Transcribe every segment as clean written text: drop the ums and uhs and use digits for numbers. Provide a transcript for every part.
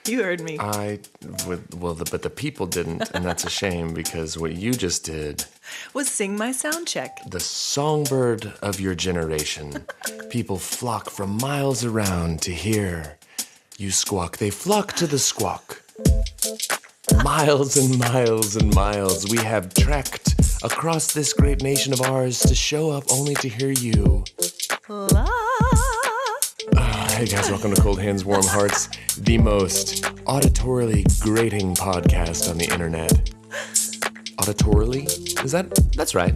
You heard me. But the people didn't, and that's a shame because what you just did Was sing my sound check. the songbird of your generation. People flock from miles around to hear you squawk. They flock to the squawk. Miles and miles and miles we have trekked across this great nation of ours to show up only to hear you. La. Hey guys, welcome to Cold Hands, Warm Hearts, the most auditorily grating podcast on the internet. Auditorily? That's right.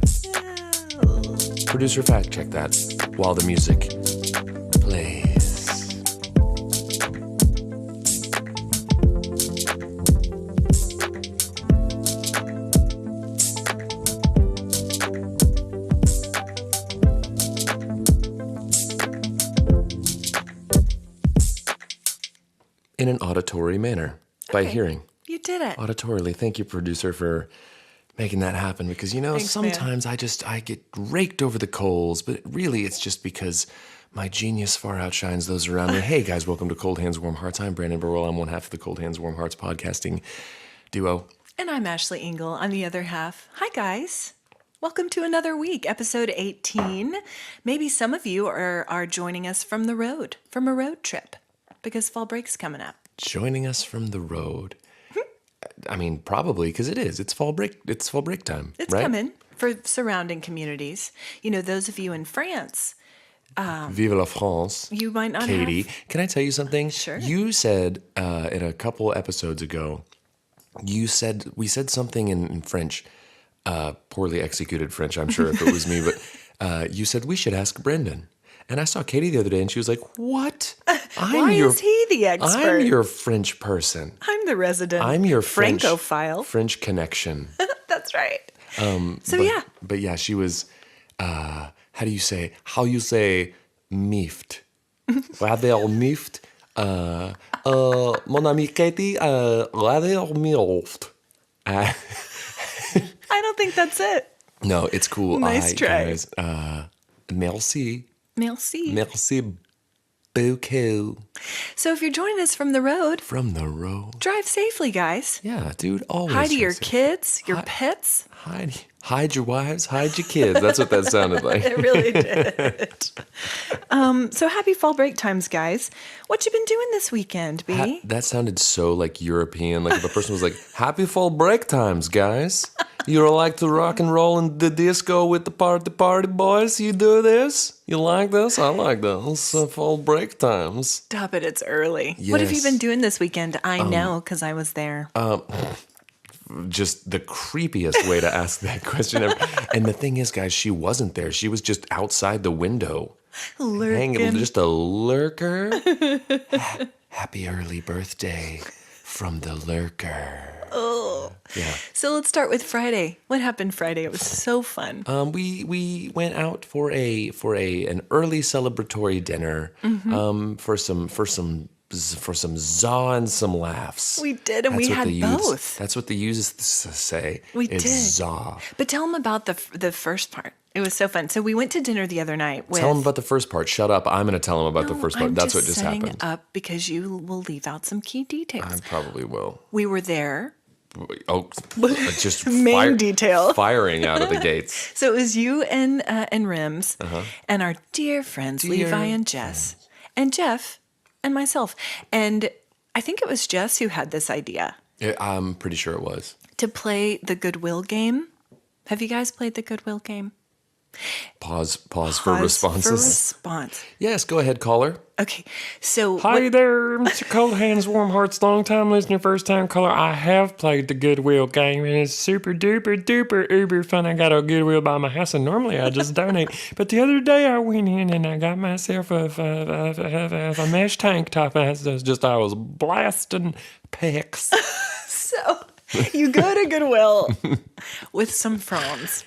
Producer fact check that while the music plays. In an auditory manner, by hearing. You did it. Auditorily. Thank you, producer, for making that happen. Because, you know, Thanks, sometimes I get raked over the coals, but really it's just because my genius far outshines those around me. Hey, guys, welcome to Cold Hands, Warm Hearts. I'm Brandon Birdwell. I'm one half of the Cold Hands, Warm Hearts podcasting duo. And I'm Ashley Engle. I'm the other half. Hi, guys. Welcome to another week, episode 18. Maybe some of you are joining us from the road, from a road trip, because fall break's coming up. Joining us from the road. I mean, probably, because it is. It's fall break time, It's right? coming for surrounding communities. You know, those of you in France, Vive la France. you might not Katie, have... can I tell you something? Sure. You said in a couple episodes ago, we said something in French, poorly executed French, I'm sure if it was me, but you said we should ask Brendan. And I saw Katie the other day, and she was like, "What? Why is he the expert? I'm your French person. I'm the resident I'm your Francophile. French connection." That's right. But yeah, she was. How you say mift? Rather mift. Mon ami Katie, rather mift. I don't think that's it. No, it's cool. Nice try. Guys, merci. Merci. Merci beaucoup. So if you're joining us from the road, drive safely, guys. Yeah, dude, always. Hi to your kids, your pets. Hide your wives, hide your kids. That's what that sounded like. It really did. So happy fall break times, guys. What you been doing this weekend, B? That sounded so like European. Like if a person was like, happy fall break times, guys. You like to rock and roll in the disco with the party boys? You do this? You like this? I like this. Fall break times. Stop it, it's early. Yes. What have you been doing this weekend? I know, because I was there. Just the creepiest way to ask that question ever. And the thing is, guys, she wasn't there. She was just outside the window. Lurking. Hanging, just a lurker. Happy early birthday from the lurker. Oh. Yeah. So let's start with Friday. What happened Friday? It was so fun. We went out for an early celebratory dinner. For some za and some laughs. We did, and we had both. That's what the users say. We did. Za. But tell them about the first part. It was so fun. So we went to dinner the other night. Tell them about the first part. Shut up. I'm going to tell them about the first part. That's what just happened. Up because you will leave out some key details. I probably will. We were there. Oh, just main detail. Firing out of the gates. So it was you and Rims and our dear friends, Levi and Jess, and Jeff and myself. And I think it was Jess who had this idea. Yeah, I'm pretty sure it was. To play the Goodwill game. Have you guys played the Goodwill game? Pause for responses. Yes, go ahead, caller. Okay, so... Hi there, Mr. Cold Hands, Warm Hearts, long-time listener, first-time caller. I have played the Goodwill game, and it's super duper duper uber fun. I got a Goodwill by my house, and normally I just donate. But the other day I went in and I got myself a mesh tank top, and I was blasting pecs. So you go to Goodwill with some fronds.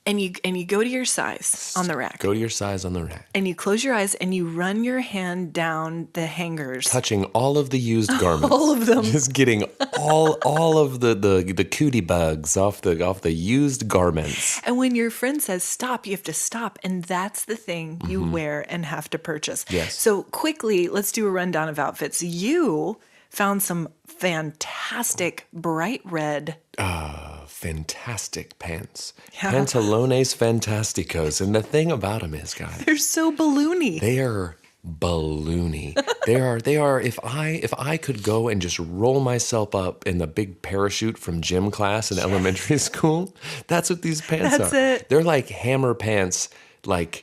And you go to your size on the rack. Go to your size on the rack. And you close your eyes and you run your hand down the hangers. Touching all of the used garments. All of them. Just getting all of the cootie bugs off the used garments. And when your friend says stop, you have to stop. And that's the thing you wear and have to purchase. Yes. So quickly, let's do a rundown of outfits. You found some fantastic bright red. Fantastic bright red. Fantastic pants. Yeah. Pantalones fantasticos. And the thing about them is, guys, They're so balloony. they are balloony. They are, if I could go and just roll myself up in the big parachute from gym class in elementary school, that's what these pants That's are. it. They're like hammer pants, like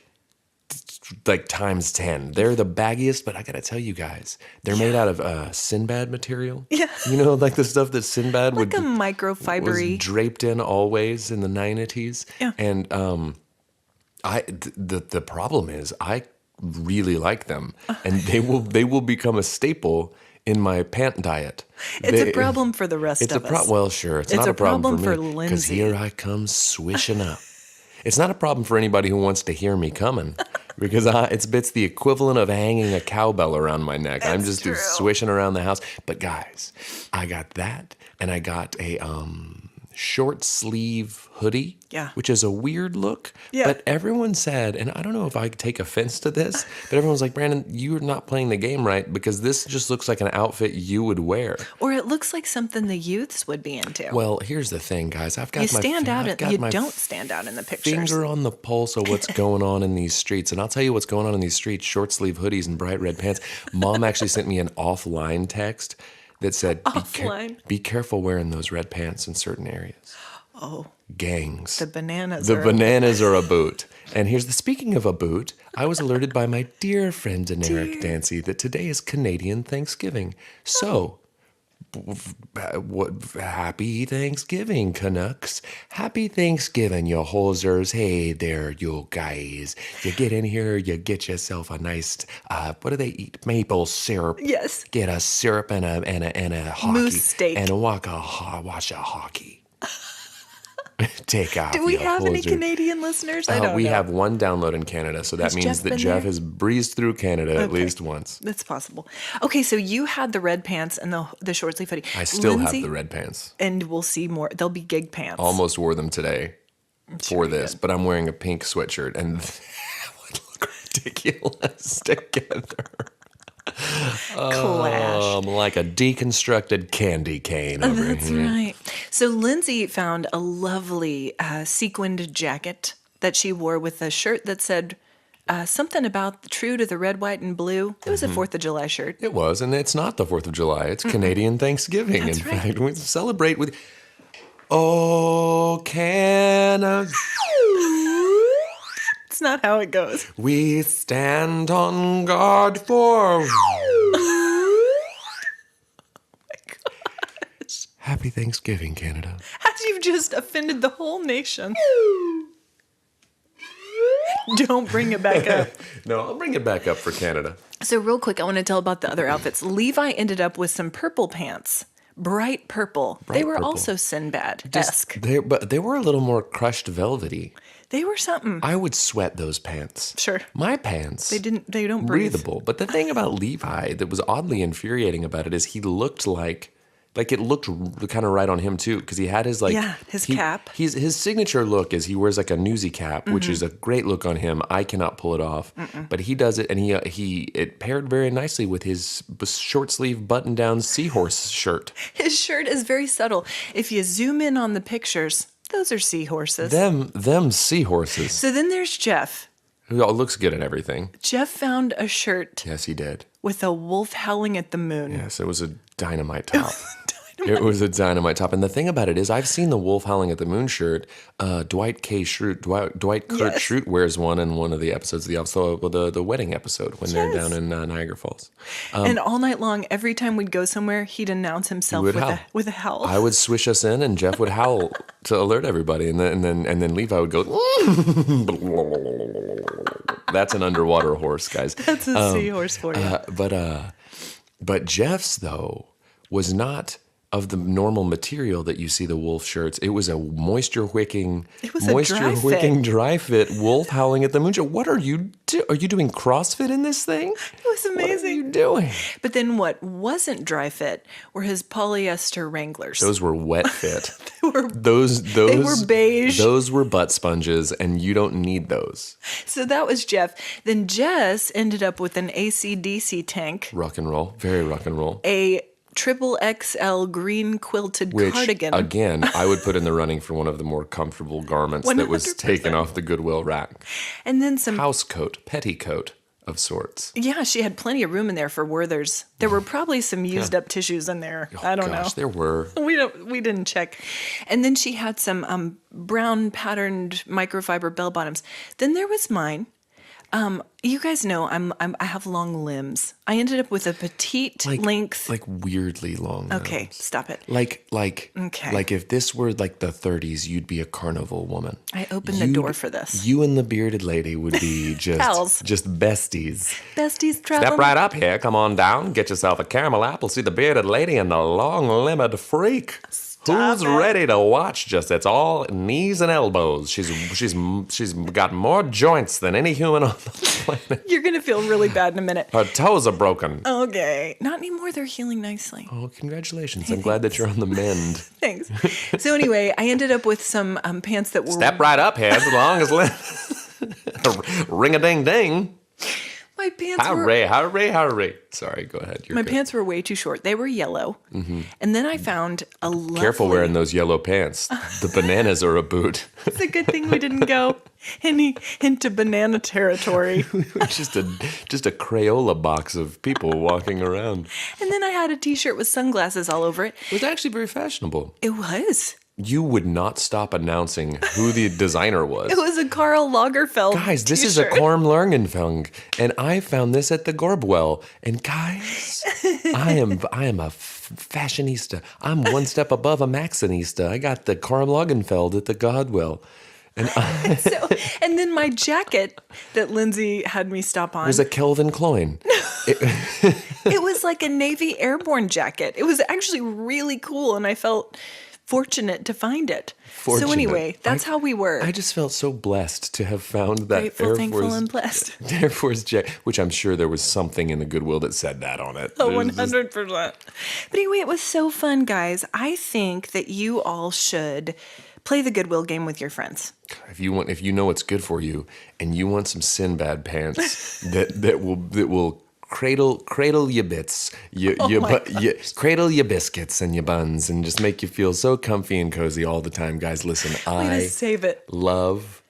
times 10. They're the baggiest, but I gotta tell you guys, they're made out of Sinbad material. Yeah. You know, like the stuff that Sinbad Like would a microfibery. was draped in always in the 90s. Yeah. And the problem is I really like them, and they will become a staple in my pant diet. It's a problem for the rest of us. Well, sure, it's not a a problem problem for me for because Lindsay. here I come swishing up. It's not a problem for anybody who wants to hear me coming. Because it's the equivalent of hanging a cowbell around my neck. I'm just true. swishing around the house. But guys, I got that, and I got a short sleeve hoodie, Yeah. which is a weird look. Yeah. But everyone said, and I don't know if I take offense to this, but everyone's like, Brandon, you're not playing the game right because this just looks like an outfit you would wear. Or it looks like something the youths would be into. Well, here's the thing, guys. I've got you my stand out, I've got you my don't stand out in the pictures. finger on the pulse of what's going on in these streets. And I'll tell you what's going on in these streets, short sleeve hoodies and bright red pants. Mom actually sent me an offline text that said, Offline? be careful wearing those red pants in certain areas. Oh, Gangs. the bananas. The are bananas are a boot. And speaking of a boot, I was alerted by my dear friend Eric Dancy that today is Canadian Thanksgiving. So, happy Thanksgiving, Canucks. Happy Thanksgiving, you hosers. Hey there, you guys. You get in here, you get yourself a nice, what do they eat? Maple syrup. Yes. Get a syrup and a hockey. Moose steak. And watch a hockey. Take off. Do we you have any hoser. Canadian listeners? I don't We know. have one download in Canada, so that Has means Jeff that been Jeff there? has breezed through Canada at Okay. least once. That's possible. Okay, so you had the red pants and the short sleeve hoodie. I still Lindsay, have the red pants. And we'll see more. They'll be gig pants. Almost wore them today for this, but I'm wearing a pink sweatshirt, and that would look ridiculous together. Clash. Like a deconstructed candy cane over That's here. right. So Lindsay found a lovely sequined jacket that she wore with a shirt that said something about true to the red, white, and blue. It was a 4th of July shirt. It was, and it's not the 4th of July. It's Canadian Thanksgiving. That's in right. fact, we celebrate with. Oh, Canada. It's not how it goes. We stand on guard for. Happy Thanksgiving, Canada. As you've just offended the whole nation. Don't bring it back up. No, I'll bring it back up for Canada. So real quick, I want to tell about the other outfits. Levi ended up with some purple pants. Bright purple. They Bright were purple. also Sinbad-esque. But they were a little more crushed velvety. They were something. I would sweat those pants. Sure. My pants. They don't breathe. breathable. But the thing about Levi that was oddly infuriating about it is he looked like it looked kind of right on him too, because he had his his cap. His signature look is he wears like a newsy cap, which is a great look on him. I cannot pull it off, but he does it, and it paired very nicely with his short sleeve button down seahorse shirt. His shirt is very subtle. If you zoom in on the pictures, those are seahorses. Them seahorses. So then there's Jeff. Who looks good in everything. Jeff found a shirt Yes, he did. with a wolf howling at the moon. Yes, it was a dynamite top. It was a dynamite top. And the thing about it is, I've seen the Wolf Howling at the Moon shirt. Dwight Kurt Yes. Schrute wears one in one of the episodes of the episode, the wedding episode when they're down in Niagara Falls. And all night long, every time we'd go somewhere, he'd announce himself would with howl. with a howl. I would swish us in, and Jeff would howl to alert everybody, and then Levi would go. That's an underwater horse, guys. That's a seahorse for you. But Jeff's though was not of the normal material that you see the wolf shirts. It was a moisture wicking dry fit wolf howling at the moon shirt. What are you Are you doing CrossFit in this thing? It was amazing. What are you doing? But then what wasn't dry fit were his polyester Wranglers. Those were wet fit. Those were beige. Those were butt sponges, and you don't need those. So that was Jeff. Then Jess ended up with an AC/DC tank, Rock and roll, very rock and roll. a triple XL green quilted Which, cardigan. again, I would put in the running for one of the more comfortable garments that was 100%. taken off the Goodwill rack. And then some. House coat, petticoat of sorts. Yeah, she had plenty of room in there for Werther's. There were probably some used up tissues in there. I don't know. There were. We didn't check. And then she had some brown patterned microfiber bell bottoms. Then there was mine. You guys know I have long limbs. I ended up with a petite length. Like weirdly long. Okay, limbs. stop it. Okay. Like if this were like the 30s, you'd be a carnival woman. I opened the door for this. You and the bearded lady would be Pals. just besties. Besties travel. Step right up here. Come on down. Get yourself a caramel apple. See the bearded lady and the long-limbed freak. Who's ready to watch? Just it's all knees and elbows. She's got more joints than any human on the planet. You're gonna feel really bad in a minute. Her toes are broken. Okay, not anymore. They're healing nicely. Oh, congratulations! I'm glad that you're on the mend. Thanks. So anyway, I ended up with some pants that were. Step right up here, as long as ring a ding ding. My pants Hurry. Sorry, go ahead. My pants were way too short. They were yellow. Mm-hmm. And then I found a lovely... Careful wearing those yellow pants. The bananas are a boot. It's a good thing we didn't go into banana territory. just a Crayola box of people walking around. And then I had a t-shirt with sunglasses all over it. It was actually very fashionable. It was. You would not stop announcing who the designer was. It was a Karl Lagerfeld Guys, this t-shirt. is a Korm Langenfeld, and I found this at the Gorbwell. And guys, I am a fashionista. I'm one step above a Maxinista. I got the Korm Langenfeld at the Goodwill. And and then my jacket that Lindsay had me stop on was a Kelvin Klein. It was like a Navy airborne jacket. It was actually really cool, and I felt fortunate to find it. So anyway, that's how we were. I just felt so blessed to have found that Grateful, thankful, and blessed. Air Force jacket, which I'm sure there was something in the Goodwill that said that on it. Oh, 100%. But anyway, it was so fun, guys. I think that you all should play the Goodwill game with your friends. If you know what's good for you, and you want some Sinbad pants that will cradle your bits, cradle your biscuits and your buns, and just make you feel so comfy and cozy all the time, guys. Listen, I save it. love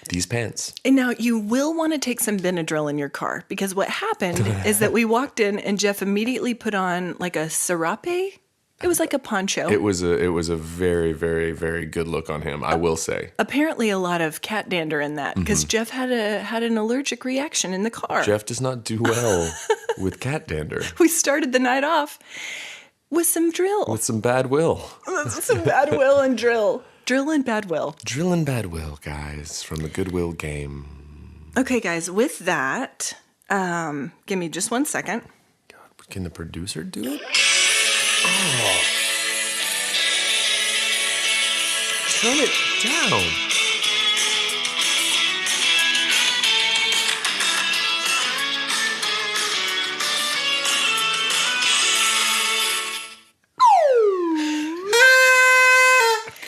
these pants. And now you will want to take some Benadryl in your car, because what happened is that we walked in and Jeff immediately put on like a serape. It was like a poncho. It was a very, very, very good look on him, I will say. Apparently a lot of cat dander in that, because Jeff had an allergic reaction in the car. Jeff does not do well with cat dander. We started the night off with some drill. With some bad will. Some bad will and drill. Drill and bad will. Drill and bad will, guys, from the Goodwill game. Okay, guys, with that, give me just 1 second. God, can the producer do it? Oh. Turn it down.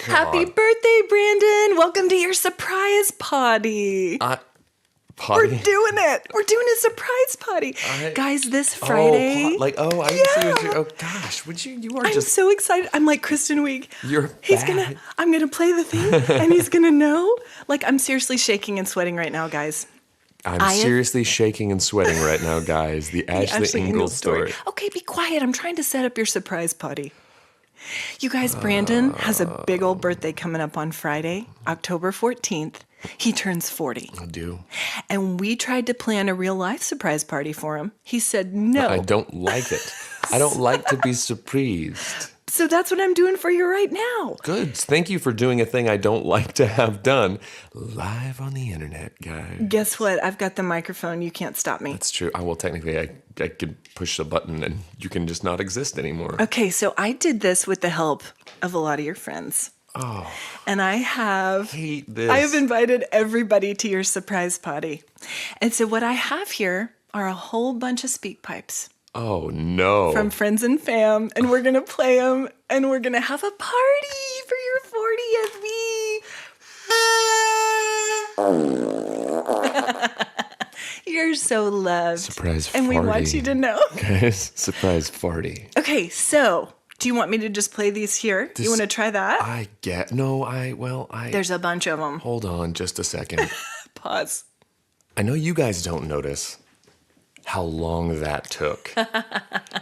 Happy birthday, Brandon. Welcome to your surprise potty. Potty? We're doing it. We're doing a surprise potty. Guys, this Friday. I see what you, oh gosh, I'm so excited. I'm like Kristen Wiig. Bad. I'm gonna play the thing and he's gonna know. Like, I'm seriously shaking and sweating right now, guys. I'm seriously shaking and sweating right now, guys. The Ashley Engle story. Okay, be quiet. I'm trying to set up your surprise potty. You guys, Brandon has a big old birthday coming up on Friday, October 14th. He turns 40. I do. And we tried to plan a real life surprise party for him. He said no. I don't like it. I don't like to be surprised. So that's what I'm doing for you right now. Good. Thank you for doing a thing I don't like to have done live on the internet, guys. Guess what? I've got the microphone. You can't stop me. That's true. Technically, I could push a button and you can just not exist anymore. Okay, so I did this with the help of a lot of your friends. Oh. And I have invited everybody to your surprise party. And so what I have here are a whole bunch of speak pipes. Oh, no. From friends and fam, and we're going to play them, and we're going to have a party for your 40th. You're so loved. Surprise and we want farty. you to know. Guys, surprise farty. Okay, so do you want me to just play these here? You want to try that? There's a bunch of them. Hold on just a second. Pause. I know you guys don't notice how long that took.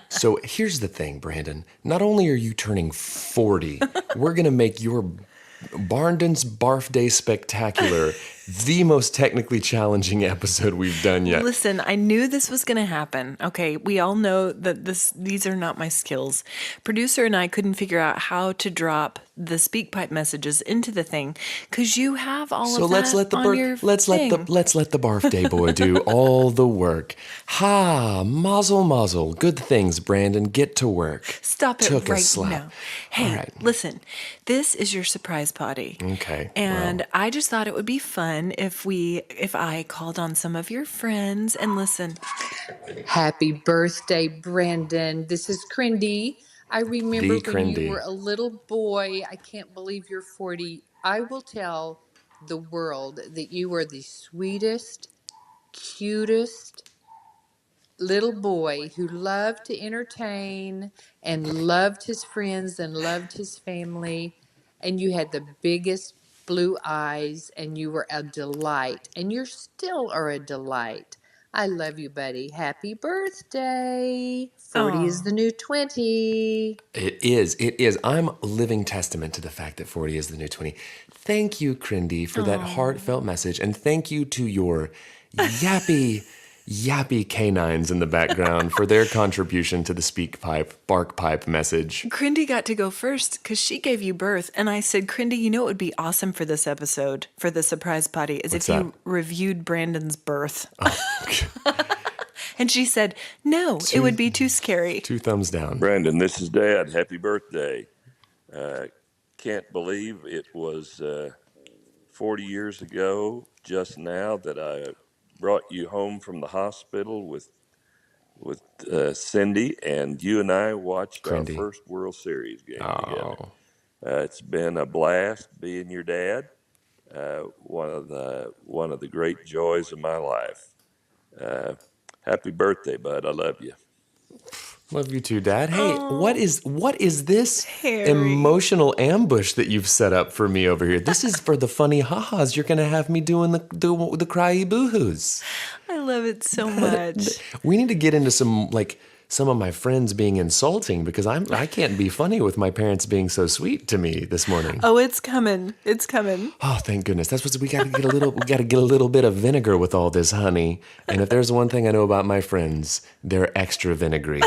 So here's the thing, Brandon. Not only are you turning 40, we're going to make your Barndon's Barf Day Spectacular the most technically challenging episode we've done yet. Listen, I knew this was going to happen. Okay, we all know that these are not my skills. Producer and I couldn't figure out how to drop the speak pipe messages into the thing because you have all So of let's that let the on your let's thing. let the Barf Day boy do all the work. Ha, mazel mazel. Good things, Brandon. Get to work. Stop it Took a right slap. now. Hey, All right. listen, this is your surprise potty. Okay, And well. I just thought it would be fun if I called on some of your friends and listen. Happy birthday, Brandon. This is Crindy. I remember The when you Crindy. were a little boy. I can't believe you're 40. I will tell the world that you are the sweetest, cutest little boy who loved to entertain and loved his friends and loved his family. And you had the biggest blue eyes and you were a delight. And you still are a delight. I love you, buddy. Happy birthday. 40 is the new 20. It is. It is. I'm a living testament to the fact that 40 is the new 20. Thank you, Crindy, for that heartfelt message. And thank you to your yappy canines in the background for their contribution to the speak pipe, bark pipe message. Crindy got to go first because she gave you birth. And I said, Crindy, you know what would be awesome for this episode, for the surprise potty, is What's if that? you reviewed Brandon's birth. And she said, no, it would be too scary. 2 thumbs down. Brandon, this is Dad. Happy birthday. Can't believe it was 40 years ago just now that I brought you home from the hospital with Cindy, and you and I watched Crindy. our first World Series game together. Oh, It's been a blast being your dad. One of the great joys of my life. Happy birthday, bud. I love you. love you too, Dad. Hey, what is this Harry. emotional ambush that you've set up for me over here? This is for the funny ha-has. You're going to have me doing the cryy boo-hoos. I love it so much. We need to get into some of my friends being insulting because I can't be funny with my parents being so sweet to me this morning. Oh, it's coming. It's coming. Oh, thank goodness. That's what we got to get a little bit of vinegar with all this honey. And if there's one thing I know about my friends, they're extra vinegary.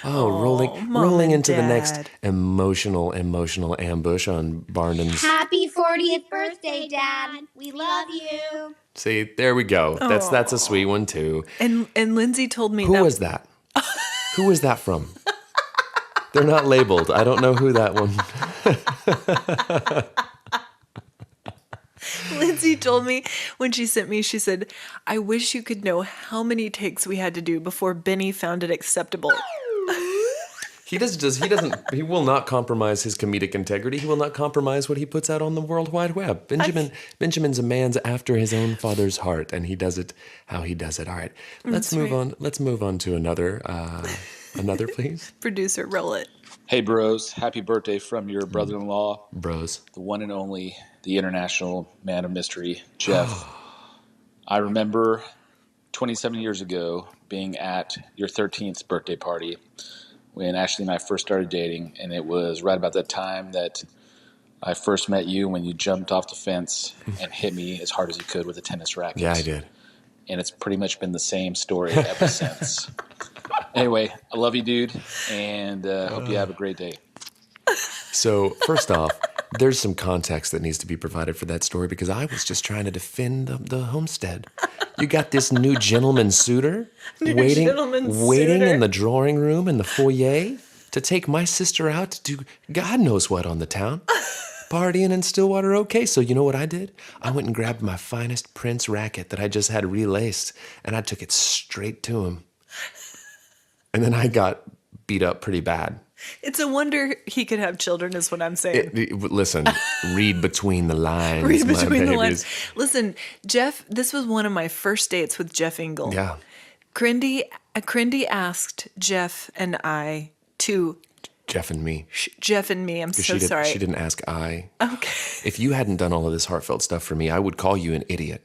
rolling into the next Dad. emotional ambush on Barnum's. Happy 40th birthday, Dad. We love you. See, there we go. That's a sweet one too. And Lindsay told me Who that was that? Who was that from? They're not labeled. I don't know who that one. Lindsay told me when she sent me, she said, I wish you could know how many takes we had to do before Benny found it acceptable. He will not compromise his comedic integrity. He will not compromise what he puts out on the World Wide Web. Benjamin's a man's after his own father's heart, and he does it how he does it. All right, let's move on. Let's move on to another, please. Producer, roll it. Hey, bros. Happy birthday from your brother-in-law, Bros. the one and only, the international man of mystery, Jeff. I remember 27 years ago being at your 13th birthday party when Ashley and I first started dating, and it was right about that time that I first met you when you jumped off the fence and hit me as hard as you could with a tennis racket. Yeah, I did. And it's pretty much been the same story ever since. Anyway, I love you, dude, and hope you have a great day. So, first off, there's some context that needs to be provided for that story because I was just trying to defend the homestead. You got this new gentleman suitor waiting in the drawing room in the foyer to take my sister out to do God knows what on the town. Partying in Stillwater, okay. So you know what I did? I went and grabbed my finest Prince racket that I just had relaced, and I took it straight to him. And then I got beat up pretty bad. It's a wonder he could have children, is what I'm saying. Listen, read between the lines, Read my between the babies. lines. Listen, Jeff, this was one of my first dates with Jeff Engle. Yeah. Crindy asked Jeff and I to Jeff and me. Jeff and me. I'm so She sorry. didn't ask I. Okay. If you hadn't done all of this heartfelt stuff for me, I would call you an idiot.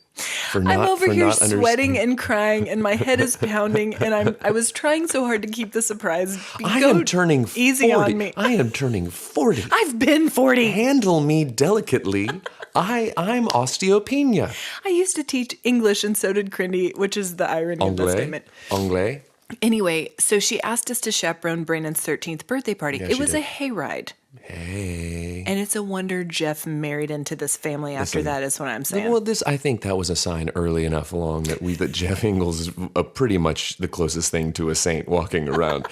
I'm over here sweating and crying, and my head is pounding, and I was trying so hard to keep the surprise. I am turning 40. Easy on me. I am turning 40. I've been 40. Handle me delicately. I'm osteopenia. I used to teach English, and so did Crindy, which is the irony of the statement. Anglais. Anyway, so she asked us to chaperone Brandon's 13th birthday party. Yeah, it she was did. a hayride. Hey. And it's a wonder Jeff married into this family after Listen, that, is what I'm saying. Well, I think that was a sign early enough along that Jeff Ingles is pretty much the closest thing to a saint walking around.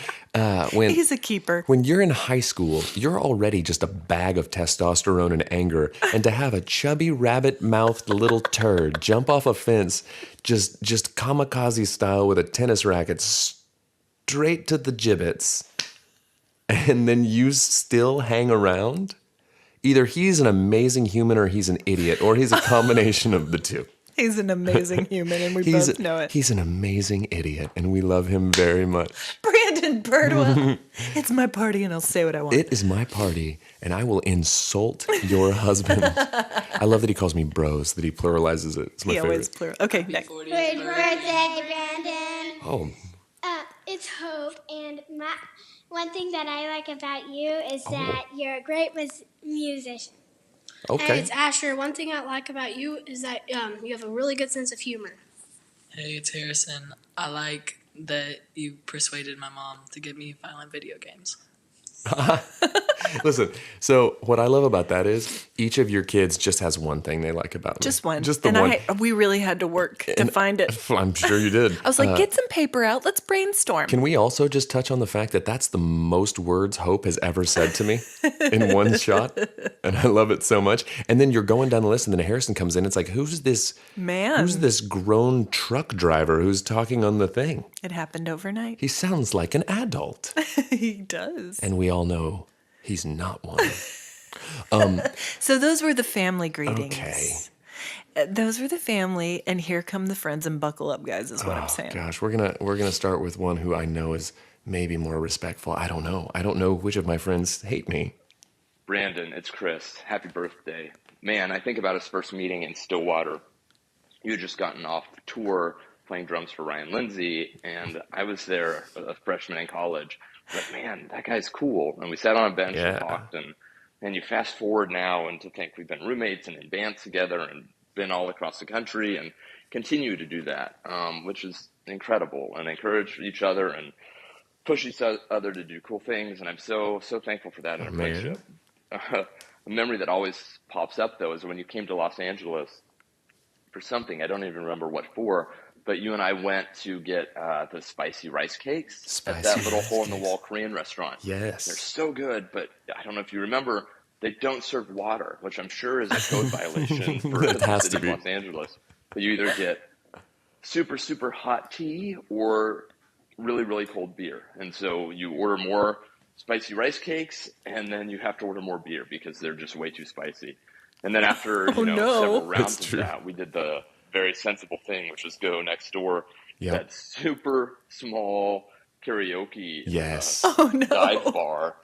He's a keeper. When you're in high school, you're already just a bag of testosterone and anger. And to have a chubby, rabbit-mouthed little turd jump off a fence, just kamikaze style with a tennis racket straight to the gibbets, and then you still hang around? Either he's an amazing human or he's an idiot, or he's a combination of the two. He's an amazing human, and we both know it. He's an amazing idiot, and we love him very much. Brandon Birdwell. It's my party, and I'll say what I want. It is my party, and I will insult your husband. I love that he calls me bros, that he pluralizes it. It's my favorite. Always plural. Okay, next. Good birthday, Brandon. Oh, It's Hope, and one thing that I like about you is that you're a great musician. okay. Hey, it's Asher. One thing I like about you is that you have a really good sense of humor. Hey, it's Harrison. I like that you persuaded my mom to get me violent video games. Listen, so what I love about that is each of your kids just has one thing they like about me. Just one. Just the and one. we really had to work to find it. I'm sure you did. I was like, get some paper out. Let's brainstorm. Can we also just touch on the fact that that's the most words Hope has ever said to me in one shot? And I love it so much. And then you're going down the list, and then Harrison comes in. It's like, who's this Man. Who's this grown truck driver who's talking on the thing? It happened overnight. He sounds like an adult. He does. And we all know he's not one. So those were the family greetings. Okay. Those were the family, and here come the friends, and buckle up, guys, is what I'm saying. Gosh, we're gonna start with one who I know is maybe more respectful. I don't know. I don't know which of my friends hate me. Brandon, it's Chris. Happy birthday. Man, I think about his first meeting in Stillwater. You had just gotten off tour playing drums for Ryan Lindsay, and I was there, a freshman in college. But man, that guy's cool. And we sat on a bench and talked, and you fast forward now, and to think we've been roommates and in bands together and been all across the country and continue to do that, which is incredible, and encourage each other and push each other to do cool things. And I'm so thankful for that in our friendship. A memory that always pops up, though, is when you came to Los Angeles for something. I don't even remember what for, but you and I went to get the spicy rice cakes at that little hole-in-the-wall Korean restaurant. Yes. They're so good, but I don't know if you remember, they don't serve water, which I'm sure is a code violation for the city of Los Angeles. But you either get super, super hot tea or really, really cold beer. And so you order more spicy rice cakes, and then you have to order more beer because they're just way too spicy. And then after several rounds of that, we did the very sensible thing, which was go next door, that super small karaoke dive bar,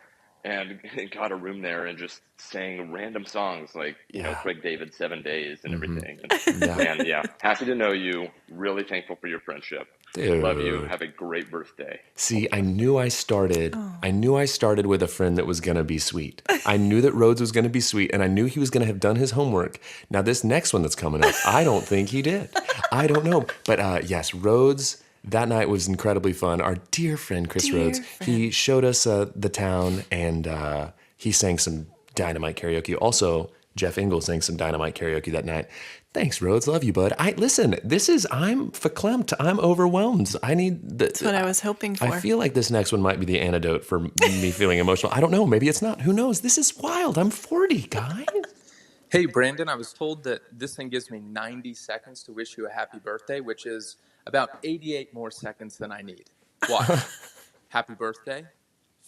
and got a room there and just sang random songs like, you know, Craig David's 7 Days and everything. And happy to know you. Really thankful for your friendship. Dude. Love you. Have a great birthday. See, I knew I started with a friend that was going to be sweet. I knew that Rhodes was going to be sweet, and I knew he was going to have done his homework. Now, this next one that's coming up, I don't think he did. I don't know. But yes, Rhodes, that night was incredibly fun. Our dear friend, Chris Rhodes, he showed us the town, and he sang some Dynamite karaoke. Also, Jeff Engle sang some Dynamite karaoke that night. Thanks, Rhodes. Love you, bud. I'm verklempt. I'm overwhelmed. That's what I was hoping for. I feel like this next one might be the antidote for me feeling emotional. I don't know. Maybe it's not. Who knows? This is wild. I'm 40, guys. Hey, Brandon, I was told that this thing gives me 90 seconds to wish you a happy birthday, which is about 88 more seconds than I need. Watch. Happy birthday.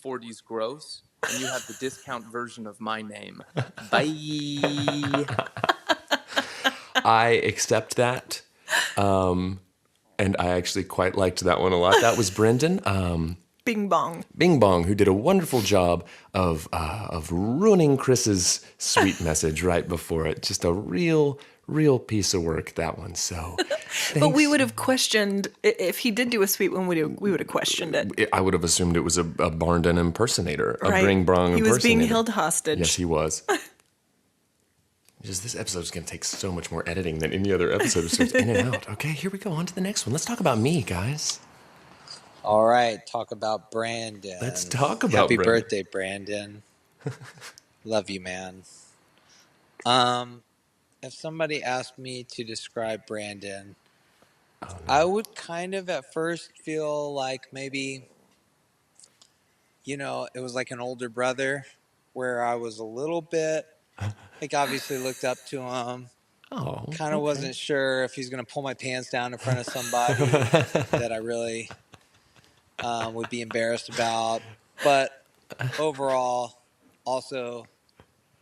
40's gross, and you have the discount version of my name. Bye. I accept that. And I actually quite liked that one a lot. That was Brendan. Bing bong. Bing Bong, who did a wonderful job of ruining Chris's sweet message right before it. Just a real piece of work, that one. So, But we would have questioned, if he did do a sweet one, we would have questioned it. I would have assumed it was a Barnden impersonator, a Right. Bing Bong impersonator. He was being held hostage. Yes, he was. Just this episode is going to take so much more editing than any other episode. It's just in and out. Okay, here we go. On to the next one. Let's talk about me, guys. All right, talk about Brandon. Let's talk about Happy Brandon. birthday, Brandon. Love you, man. If somebody asked me to describe Brandon, I would kind of at first feel like maybe, it was like an older brother where I was a little bit, obviously looked up to him. Oh, kind of wasn't sure if he's going to pull my pants down in front of somebody that I really would be embarrassed about. But overall, also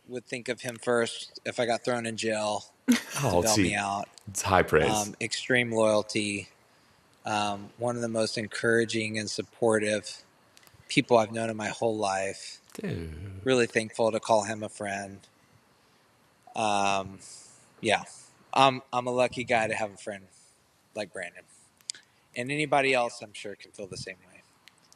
would think of him first if I got thrown in jail to bail me out. It's high praise. Extreme loyalty. One of the most encouraging and supportive people I've known in my whole life. Dude. Really thankful to call him a friend. Yeah, I'm a lucky guy to have a friend like Brandon. And anybody else, I'm sure, can feel the same way.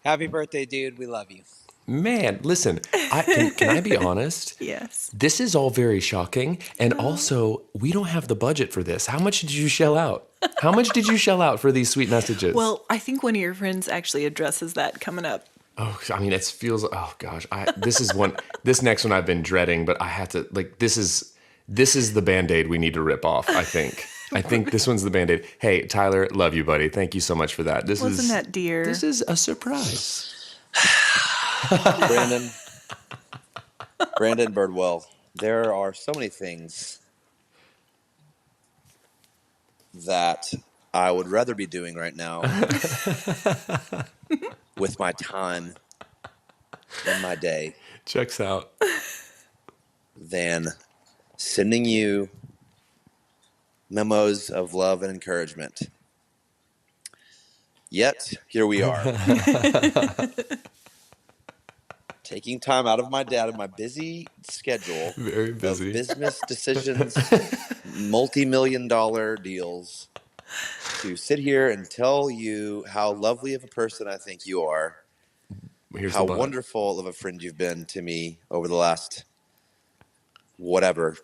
Happy birthday, dude. We love you. Man, listen, can I be honest? Yes. This is all very shocking. And also, we don't have the budget for this. How much did you shell out? How much did you shell out for these sweet messages? Well, I think one of your friends actually addresses that coming up. Oh, I mean, it feels, oh gosh. This next one I've been dreading, but I have to, this is the Band-Aid we need to rip off, I think. I think this one's the Band-Aid. Hey, Tyler, love you, buddy. Thank you so much for that. Wasn't that dear? This is a surprise. Brandon Birdwell, there are so many things that I would rather be doing right now with my time in my day. Checks out. Than sending you memos of love and encouragement. Yet, here we are. Taking time out of my busy schedule. Very busy. Of business decisions, multi-million-dollar deals, to sit here and tell you how lovely of a person I think you are. How wonderful of a friend you've been to me over the last whatever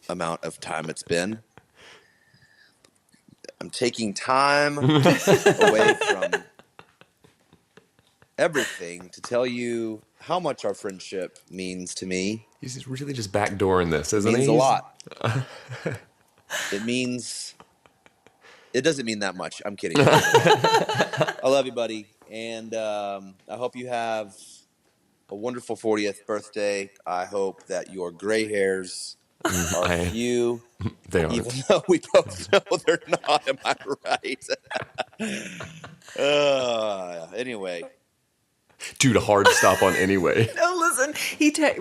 amount of time it's been. I'm taking time away from everything to tell you how much our friendship means to me. He's really just backdooring this, isn't he? It means a lot. It doesn't mean that much. I'm kidding. I love you, buddy. And I hope you have a wonderful 40th birthday. I hope that your gray hairs are few. They are. Even though we both know they're not. Am I right? Anyway. Dude, a hard stop on anyway. No, listen.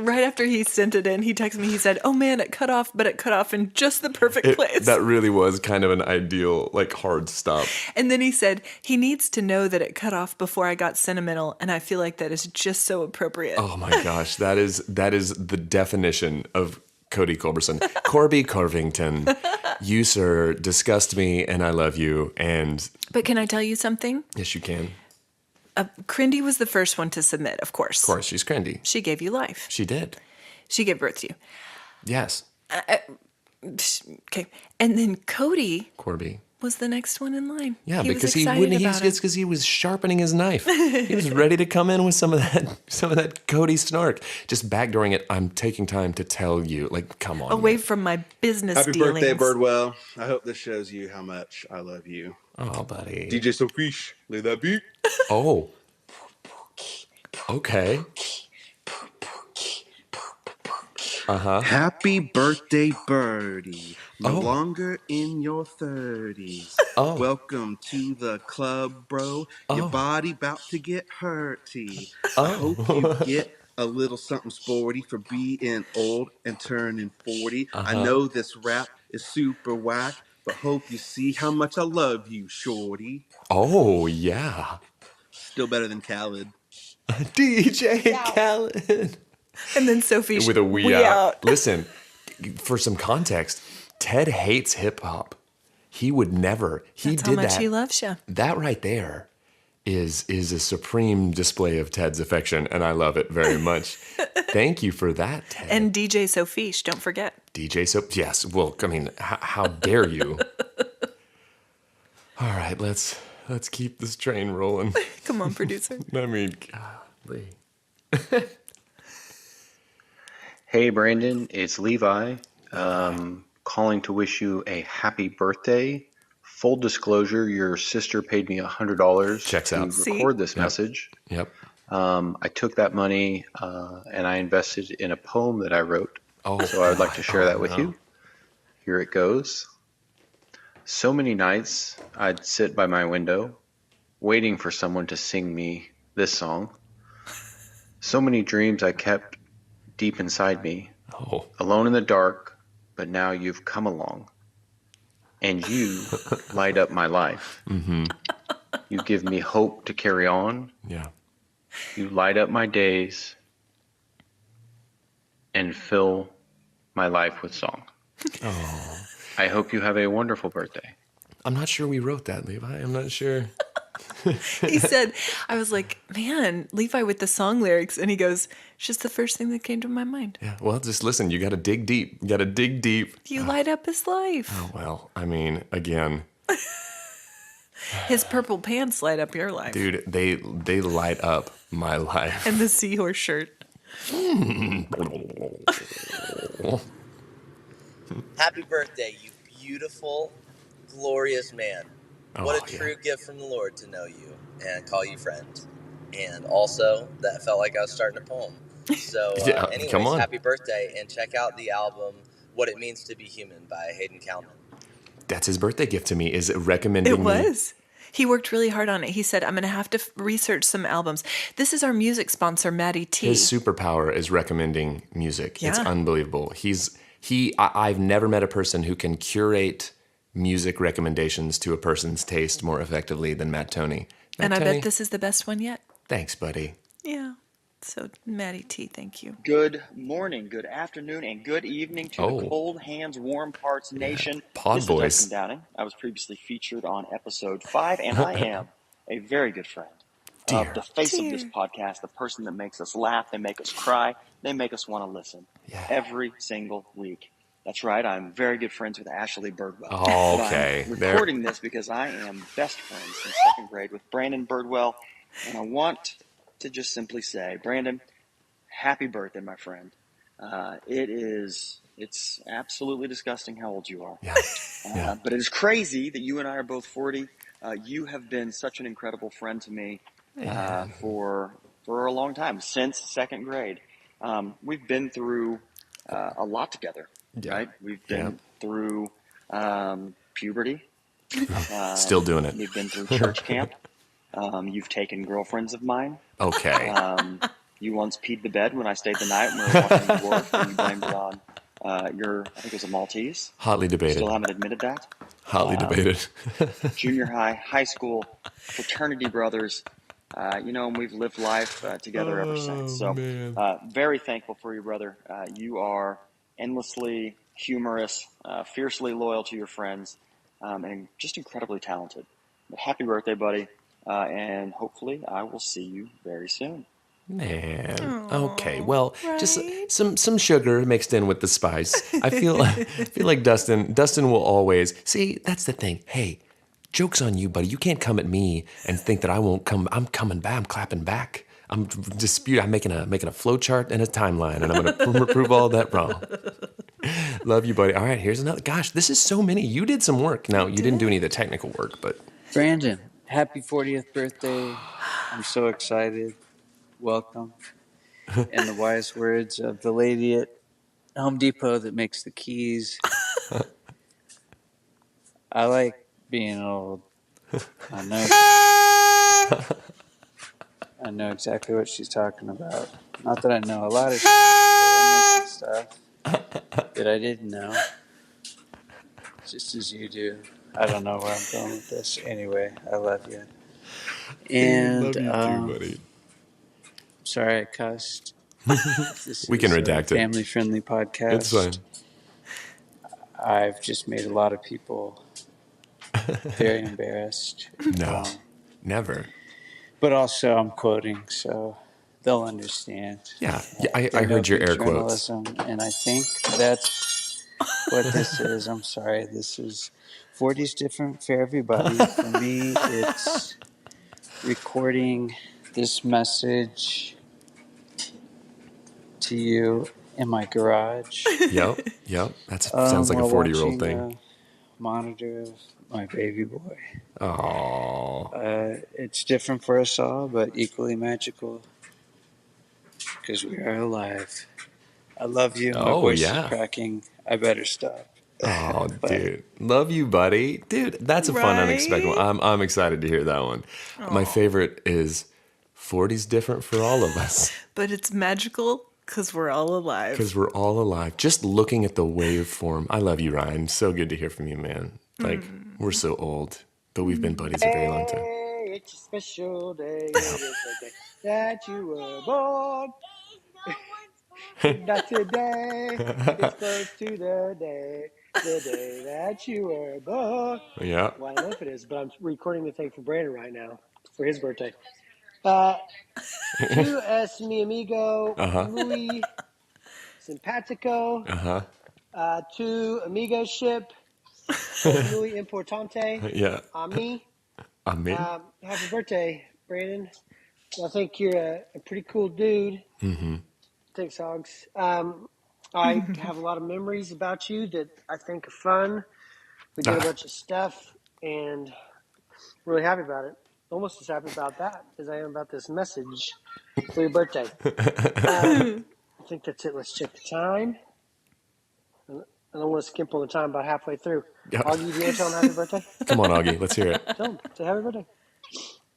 Right after he sent it in, he texted me. He said, "Oh man, it cut off, but it cut off in just the perfect place." That really was kind of an ideal, hard stop. And then he said he needs to know that it cut off before I got sentimental, and I feel like that is just so appropriate. Oh my gosh, that is the definition of Cody Culberson. Corby Corvington, you sir disgust me, and I love you. And but can I tell you something? Yes, you can. Crindy was the first one to submit, of course. Of course, she's Crindy. She gave you life. She did. She gave birth to you. Yes. Okay. And then Corby was the next one in line. Yeah, because he was sharpening his knife. He was ready to come in with some of that Cody snark. Just backdooring it. I'm taking time to tell you. Come on. Away from my business Happy dealings. birthday, Birdwell. I hope this shows you how much I love you. Oh, buddy. DJ Sofish, lay that beat. Oh. Okay. Happy birthday, Birdie. No Oh. longer in your 30s. Oh. Welcome to the club, bro. Your Oh. body bout to get hurty. Oh. I hope you get a little something sporty for being old and turning 40. I know this rap is super whack, but hope you see how much I love you, shorty. Oh, yeah. Still better than Khaled. DJ Khaled. And then Sophie With a wee out. Listen, for some context, Ted hates hip hop. He would never. He That's did how much that. he loves you. That right there is a supreme display of Ted's affection, and I love it very much. Thank you for that, Ted. And DJ Sophie, don't forget. DJ Soap, yes. Well, I mean, how dare you? All right, let's keep this train rolling. Come on, producer. I mean, golly. Hey, Brandon, it's Levi. Calling to wish you a happy birthday. Full disclosure, your sister paid me $100 to record this message. Yep. I took that money and I invested in a poem that I wrote. Oh, so I would like to share that with you. Here it goes. So many nights I'd sit by my window, waiting for someone to sing me this song. So many dreams I kept deep inside me, alone in the dark, but now you've come along. And you light up my life. Mm-hmm. You give me hope to carry on. Yeah. You light up my days and fill my life with song. Oh. I hope you have a wonderful birthday. I'm not sure we wrote that, Levi. I'm not sure. He said, I was like, man, Levi with the song lyrics. And he goes, it's just the first thing that came to my mind. Yeah, well, just listen. You got to dig deep. You got to dig deep. You light up his life. Oh, well, I mean, again. His purple pants light up your life. Dude, they light up my life. And the seahorse shirt. Happy birthday, you beautiful, glorious man. What a true gift from the Lord to know you and call you friend. And also, that felt like I was starting a poem. So, anyways, come on. Happy birthday, and check out the album What It Means to Be Human by Hayden Kalman. That's his birthday gift to me, is recommending It was. He worked really hard on it. He said, I'm going to have to research some albums. This is our music sponsor, Maddie T. His superpower is recommending music. Yeah. It's unbelievable. I've never met a person who can curate music recommendations to a person's taste more effectively than Matt Toney. And I Toney, bet this is the best one yet. Thanks, buddy. Yeah. So, Maddie T, thank you. Good morning, good afternoon, and good evening to the Cold Hands, Warm Hearts Nation. Pod this boys. is Dustin Downing. I was previously featured on episode 5, and I am a very good friend of the face of this podcast, the person that makes us laugh, they make us cry, they make us want to listen every single week. That's right, I'm very good friends with Ashley Birdwell. Oh, okay. I'm recording this because I am best friends in second grade with Brandon Birdwell, and I want to just simply say, Brandon, happy birthday, my friend. It's absolutely disgusting how old you are. But it is crazy that you and I are both 40. You have been such an incredible friend to me for a long time, since second grade. We've been through a lot together, right? We've been through puberty. Still doing it. We've been through church camp. You've taken girlfriends of mine. Okay. You once peed the bed when I stayed the night when we were watching the dwarf, and you blamed it on I think it was a Maltese. Hotly debated. Still haven't admitted that. Hotly debated. Junior high, high school, fraternity brothers. And we've lived life together ever since. So very thankful for you, brother. You are endlessly humorous, fiercely loyal to your friends, and just incredibly talented. But happy birthday, buddy. And hopefully I will see you very soon. Man. Okay. Well, just some sugar mixed in with the spice. I feel like Dustin will always see. That's the thing. Hey, joke's on you, buddy. You can't come at me and think that I won't come. I'm coming back. I'm clapping back. I'm making a flow chart and a timeline, and I'm going to prove all that wrong. Love you, buddy. All right, here's another. Gosh, this is so many. You did some work. Now, you didn't do any of the technical work, but Brandon, happy 40th birthday. I'm so excited. Welcome. In the wise words of the lady at Home Depot that makes the keys. I like being old. I know exactly what she's talking about. Not that I know a lot of shit, but I know some stuff that I didn't know. Just as you do. I don't know where I'm going with this. Anyway, I love you. And Love you too, buddy. sorry I cussed. This We can is a redact it. family-friendly podcast. It's fine. I've just made a lot of people very embarrassed. No, never. But also, I'm quoting, so they'll understand. Yeah, I heard your air quotes. Journalism, and I think that's what this is. I'm sorry, this is 40's different for everybody. For me, it's recording this message to you in my garage. Yep. That sounds like a 40-year-old thing. Monitor of my baby boy. Aww. It's different for us all, but equally magical because we are alive. I love you. My voice is cracking. I better stop. Oh, dude. Love you, buddy. Dude, that's a fun, unexpected one. I'm excited to hear that one. Aww. My favorite is 40's different for all of us. But it's magical because we're all alive. Because we're all alive. Just looking at the waveform. I love you, Ryan. So good to hear from you, man. Like, we're so old, but we've been buddies a very long time. It's a special day. It is the day that you were born. Not today. It's close to the day that you were born. Yeah. Well, I don't know if it is, but I'm recording the thing for Brandon right now for his birthday. Tu es mi amigo muy simpático. Tu amigo ship es muy importante. Yeah. A mí. Happy birthday, Brandon. I think you're a pretty cool dude. Mm-hmm. Thanks, Hogs. I have a lot of memories about you that I think are fun. We did a bunch of stuff, and really happy about it. Almost as happy about that as I am about this message for your birthday. I think that's it. Let's check the time. I don't want to skimp on the time about halfway through. Yep. Augie, do you want to tell him happy birthday? Come on, Augie. Let's hear it. Tell him. Say happy birthday.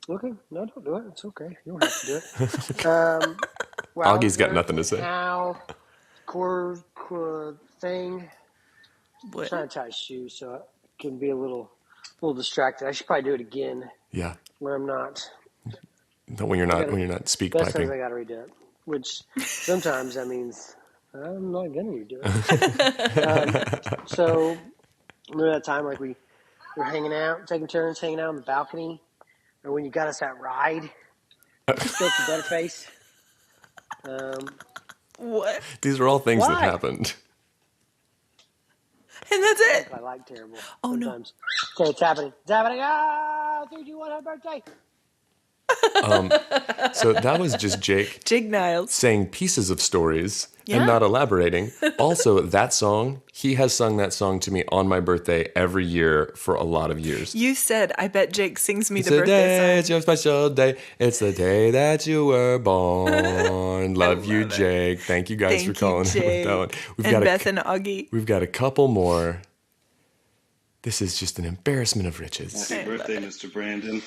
Okay. No, don't do it. It's okay. You don't have to do it. Well, Augie's got nothing to say. Now, core thing. What? I'm trying to tie his shoes, so I can be a little distracted. I should probably do it again. Yeah. Where I'm not. When you're not speak piping. Sometimes I got to redo it, which sometimes that means I'm not gonna redo it. So remember that time like we were hanging out, taking turns hanging out on the balcony, or when you got us that ride, stroke your butterface. What? These are all things that happened. And that's it. I like terrible. Oh, sometimes. No. Okay, it's happening. It's happening. 3, 2, 1, happy birthday. So that was just Jake Niles saying pieces of stories and not elaborating. Also, that song, he has sung that song to me on my birthday every year for a lot of years. You said, I bet Jake sings me it's the birthday song. It's your special day. It's the day that you were born. Love you, Jake. Thank you guys for calling with that one. And Beth and Augie. We've got a couple more. This is just an embarrassment of riches. Happy birthday, Mr. Brandon.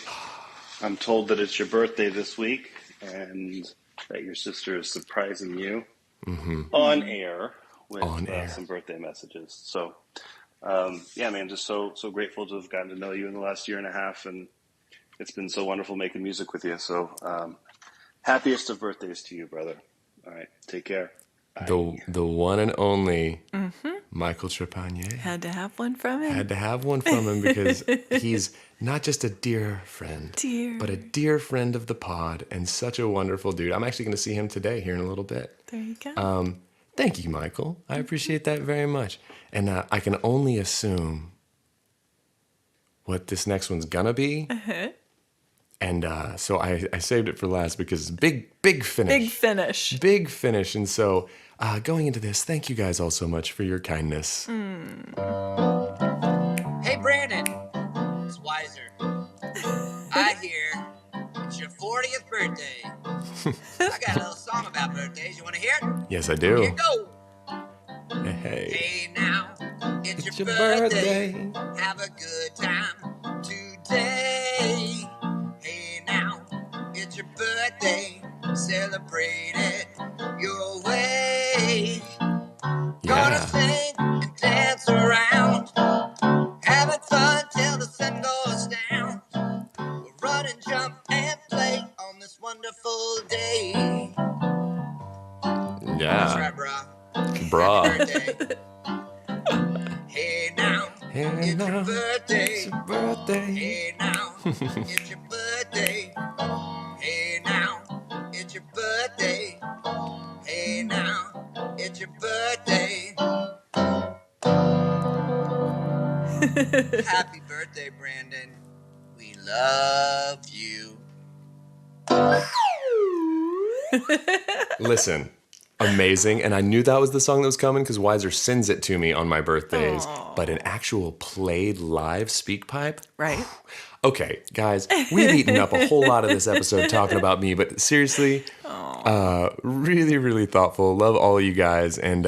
I'm told that it's your birthday this week and that your sister is surprising you on air with some birthday messages. So, yeah, man, just so grateful to have gotten to know you in the last year and a half, and it's been so wonderful making music with you. So, happiest of birthdays to you, brother. All right, take care. The one and only Michael Trepanier. Had to have one from him. Because he's not just a dear friend, but a dear friend of the pod and such a wonderful dude. I'm actually going to see him today here in a little bit. There you go. Thank you, Michael. I appreciate that very much. And I can only assume what this next one's going to be. And so I saved it for last because it's big finish. Big finish. And so going into this, thank you guys all so much for your kindness. Hey, Brandon. It's Wiser. I hear it's your 40th birthday. I got a little song about birthdays. You want to hear it? Yes, I do. Here you go. Hey. Now, it's your birthday. Have a good time today. Hey now, it's your birthday. Celebrate it your way. Gonna sing and dance around. Having fun till the sun goes down. We'll run and jump and play on this wonderful day. Yeah. That's right, brah. Brah. Happy birthday. Hey now, it's your birthday. It's your birthday. Hey now, it's your birthday. Hey now, it's your birthday. Hey now, it's your birthday. Happy birthday, Brandon. We love you. Listen, amazing. And I knew that was the song that was coming because Weiser sends it to me on my birthdays. Aww. But an actual played live speak pipe? Right. Okay, guys, we've eaten up a whole lot of this episode talking about me, but seriously, really, really thoughtful. Love all of you guys, and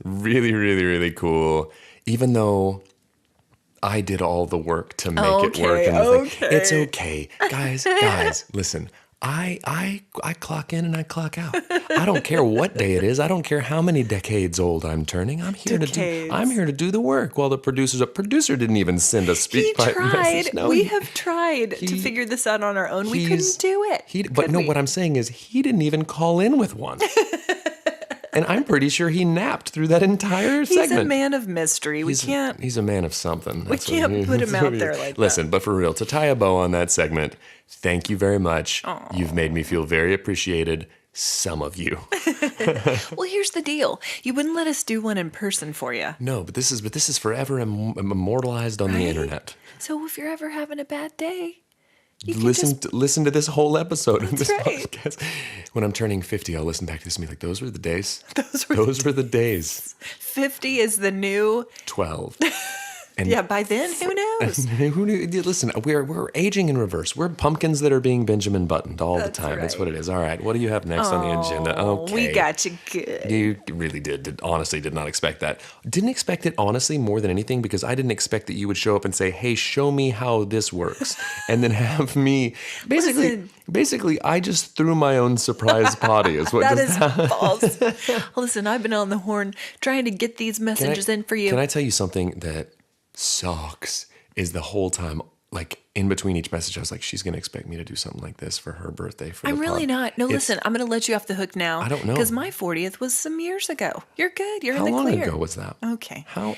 really, really, really cool. Even though I did all the work to make it work. And it's okay. Guys, listen. I clock in and I clock out. I don't care what day it is. I don't care how many decades old I'm turning. I'm here to do the work. While the producer didn't even send a speak pipe message. No, we have tried to figure this out on our own. We couldn't do it. What I'm saying is he didn't even call in with one. And I'm pretty sure he napped through that entire segment. He's a man of mystery. He's a man of something. We can't put him out there like that. Listen, but for real, to tie a bow on that segment, thank you very much. Aww. You've made me feel very appreciated. Some of you. Well, here's the deal. You wouldn't let us do one in person for you. No, but this is forever immortalized on the internet. So if you're ever having a bad day, listen to this whole episode of this right. podcast. When I'm turning 50, I'll listen back to this and be like, those were the days. Those were the days. 50 is the new 12. And yeah, by then, who knows? Who knew? Listen, we're aging in reverse. We're pumpkins that are being Benjamin buttoned all the time. Right. That's what it is. All right, what do you have next on the agenda? Okay, we got you good. You really honestly did not expect that. Didn't expect it, honestly, more than anything, because I didn't expect that you would show up and say, hey, show me how this works. And then have me, basically, I just threw my own surprise potty. Is what that is false. Listen, I've been on the horn trying to get these messages in for you. Can I tell you something that sucks is the whole time, like in between each message, I was like, she's going to expect me to do something like this for her birthday. I'm really not. No, listen, I'm going to let you off the hook now. I don't know. Because my 40th was some years ago. You're good. You're in the clear. How long ago was that? Okay. How?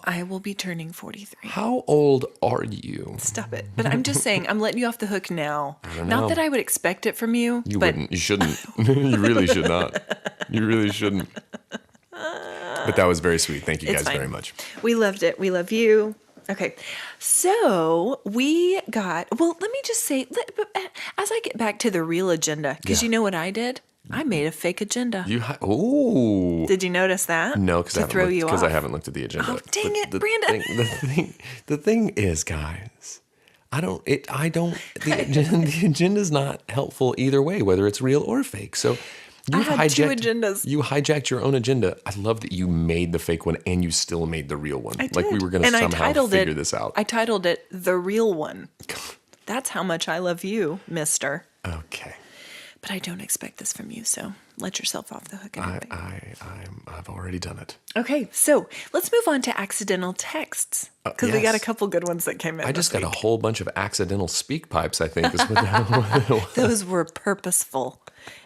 I will be turning 43. How old are you? Stop it. But I'm just saying, I'm letting you off the hook now. I don't know. Not that I would expect it from you. You wouldn't. You shouldn't. You really should not. You really shouldn't. But that was very sweet. Thank you guys very much. We loved it. We love you. Okay. So we got, well, let me just say, as I get back to the real agenda, because you know what I did? I made a fake agenda. Did you notice that? No, because I haven't looked at the agenda. Oh, dang it, Brandon. The thing is, guys, the agenda's not helpful either way, whether it's real or fake. So I had two agendas. You hijacked your own agenda. I love that you made the fake one and you still made the real one. I did. Like we were going to somehow figure this out. I titled it The Real One. That's how much I love you, mister. Okay. But I don't expect this from you, so let yourself off the hook. I've already done it. Okay, so let's move on to accidental texts. Because we got a couple good ones that came in. I just got a whole bunch of accidental speak pipes, I think. Is what that was. Those were purposeful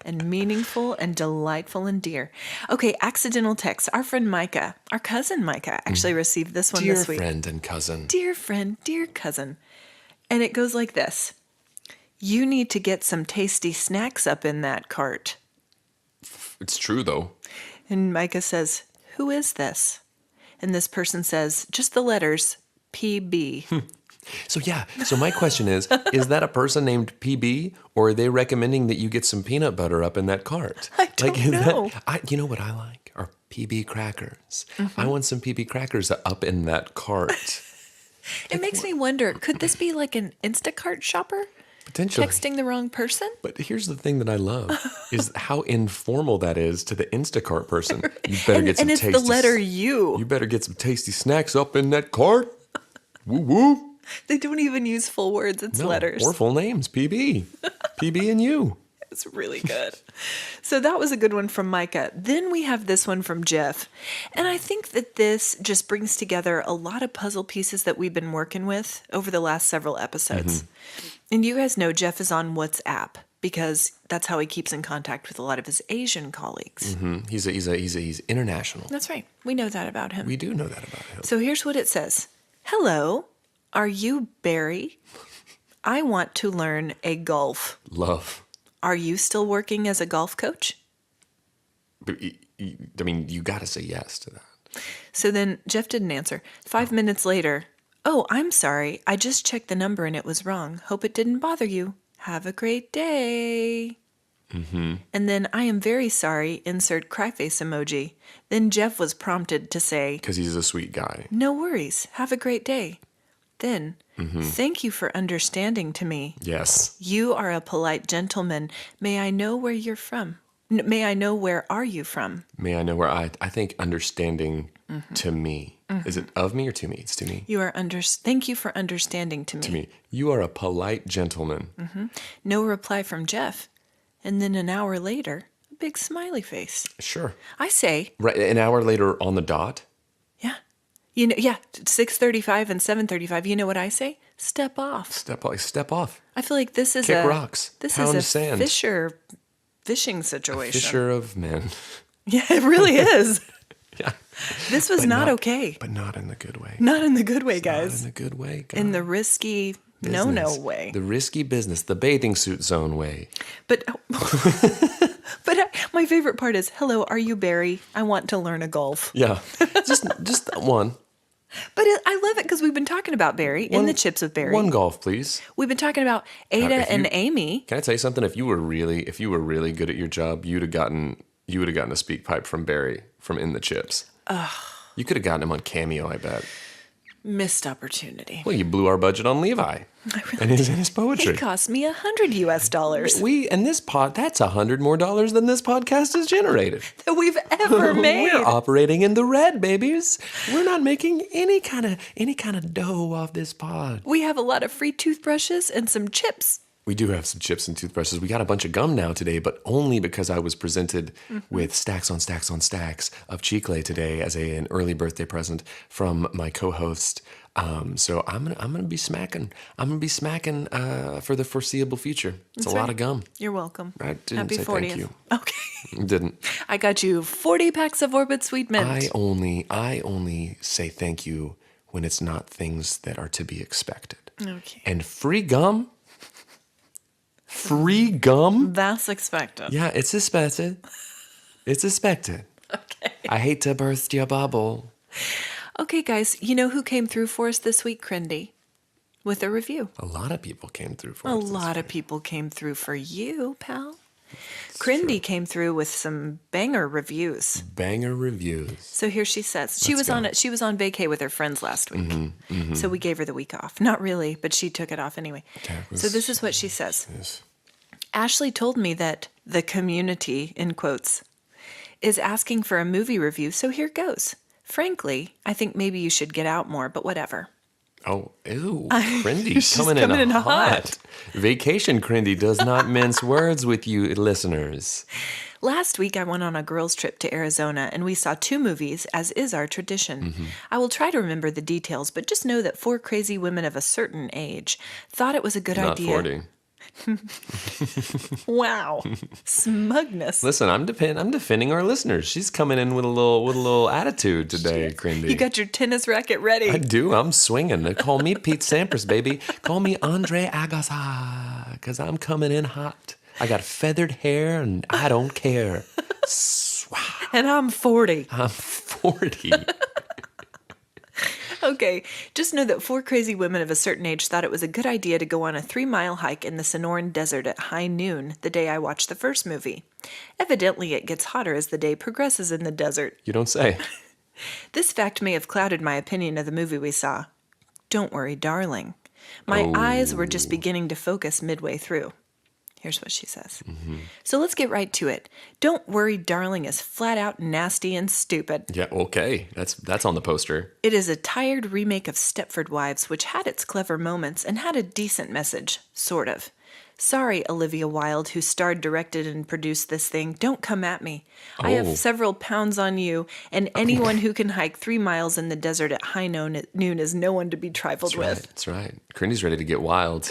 and meaningful and delightful and dear. Okay, accidental text. Our friend Micah, our cousin Micah, actually received this one this week. Dear friend and cousin. Dear friend, dear cousin. And it goes like this. You need to get some tasty snacks up in that cart. It's true, though. And Micah says, who is this? And this person says, just the letters PB. So my question is that a person named PB, or are they recommending that you get some peanut butter up in that cart? I don't know. You know what I like? Are PB crackers. I want some PB crackers up in that cart. It makes me wonder, could this be like an Instacart shopper? Potentially. Texting the wrong person? But here's the thing that I love is how informal that is to the Instacart person. You better get some and it's tasty... the letter U. You better get some tasty snacks up in that cart. Woo woo. They don't even use full words. It's letters. Or full names. PB. PB and U. It's really good. So that was a good one from Micah. Then we have this one from Jeff. And I think that this just brings together a lot of puzzle pieces that we've been working with over the last several episodes. And you guys know Jeff is on WhatsApp because that's how he keeps in contact with a lot of his Asian colleagues. He's international. That's right. We know that about him. We do know that about him. So here's what it says. Hello, are you Barry? I want to learn a golf. Love. Are you still working as a golf coach? I mean, you got to say yes to that. So then Jeff didn't answer. 5 minutes later, oh, I'm sorry. I just checked the number and it was wrong. Hope it didn't bother you. Have a great day. And then I am very sorry, insert cry face emoji. Then Jeff was prompted to say, because he's a sweet guy. No worries. Have a great day. Then, thank you for understanding to me. Yes. You are a polite gentleman. May I know where you're from? May I know where are you from? May I know where I think understanding to me. Is it of me or to me? It's to me. You are thank you for understanding to me. To me. You are a polite gentleman. No reply from Jeff. And then an hour later, a big smiley face. Sure. I say. Right, an hour later on the dot? Yeah. 6:35 and 7:35. You know what I say? Step off. Step off. I feel like this is Kick rocks. This Pound is a sand. fishing situation. A fisher of men. Yeah, it really is. Yeah. This was not okay. But not in the good way. Not in the good way, guys. Not in the good way, guys. In the risky business. no way. The risky business, the bathing suit zone way. But my favorite part is, hello, are you Barry? I want to learn a golf. Yeah, just one. But I love it because we've been talking about Barry in the Chips with Barry. One golf, please. We've been talking about Ada and Amy. Can I tell you something? If you were really good at your job, you'd have gotten a speak pipe from Barry from In the Chips. You could have gotten him on Cameo, I bet. Missed opportunity. Well, you blew our budget on Levi and his poetry. It cost me $100. And this that's $100 more than this podcast has generated that we've ever made. We're operating in the red, babies. We're not making any kind of dough off this pod. We have a lot of free toothbrushes and some chips. We do have some chips and toothbrushes. We got a bunch of gum now today, but only because I was presented with stacks on stacks on stacks of chicle today as an early birthday present from my co-host. So I'm gonna be smacking. I'm gonna be smacking for the foreseeable future. It's a lot of gum. You're welcome. I didn't Happy say 40th. thank you. Okay. Didn't. I got you 40 packs of Orbit Sweet Mint. I only say thank you when it's not things that are to be expected. Okay. And free gum. Free gum? That's expected. Yeah, it's expected. It's expected. Okay. I hate to burst your bubble. Okay, guys, you know who came through for us this week, Crindy? With a review. A lot of people came through for us. A lot of people came through for you, pal. Crindy came through with some banger reviews. Banger reviews. So here she says. She was on vacay with her friends last week. So we gave her the week off. Not really, but she took it off anyway. So this is what she says. Yes. Ashley told me that the community, in quotes, is asking for a movie review, so here goes. Frankly, I think maybe you should get out more, but whatever. Oh, ew. Crindy coming in hot. Vacation Crindy does not mince words with you listeners. Last week, I went on a girls' trip to Arizona, and we saw 2 movies, as is our tradition. I will try to remember the details, but just know that 4 crazy women of a certain age thought it was a good idea. Not 40. Wow. Smugness. Listen, I'm defending our listeners. She's coming in with a little attitude today, Crindy. You got your tennis racket ready. I do. I'm swinging. They call me Pete Sampras, baby. Call me Andre Agassi, because I'm coming in hot. I got feathered hair, and I don't care. And I'm 40. I'm 40. Okay, just know that 4 crazy women of a certain age thought it was a good idea to go on a 3-mile hike in the Sonoran Desert at high noon the day I watched the first movie. Evidently, it gets hotter as the day progresses in the desert. You don't say. This fact may have clouded my opinion of the movie we saw. Don't worry, darling. My eyes were just beginning to focus midway through. Here's what she says. So let's get right to it. Don't Worry, Darling is flat out nasty and stupid. Yeah, okay. That's on the poster. It is a tired remake of Stepford Wives, which had its clever moments and had a decent message, sort of. Sorry, Olivia Wilde, who starred, directed, and produced this thing. Don't come at me. I have several pounds on you, and anyone who can hike 3 miles in the desert at high noon is no one to be trifled with. That's right. Crindy's ready to get wild.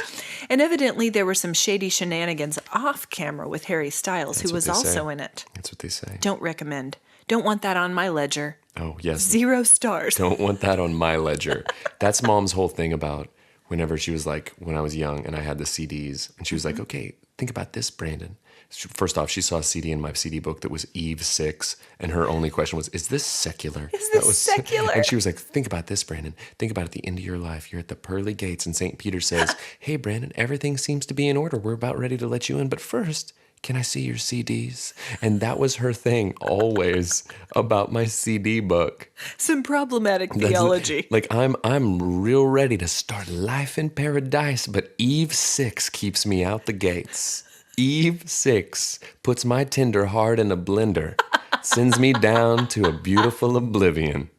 And evidently there were some shady shenanigans off camera with Harry Styles, who was also in it. That's what they say. Don't recommend. Don't want that on my ledger. Oh, yes. 0 stars. Don't want that on my ledger. That's Mom's whole thing about whenever she was like, when I was young and I had the CDs, and she was like, okay, think about this, Brandon. First off, she saw a CD in my CD book that was Eve 6, and her only question was, is this secular? Is this secular? And she was like, think about this, Brandon. Think about at the end of your life. You're at the pearly gates, and St. Peter says, hey, Brandon, everything seems to be in order. We're about ready to let you in, but first, can I see your CDs? And that was her thing always about my CD book. Some problematic theology. Like I'm real ready to start life in paradise, but Eve 6 keeps me out the gates. Eve 6 puts my tender heart in a blender, sends me down to a beautiful oblivion.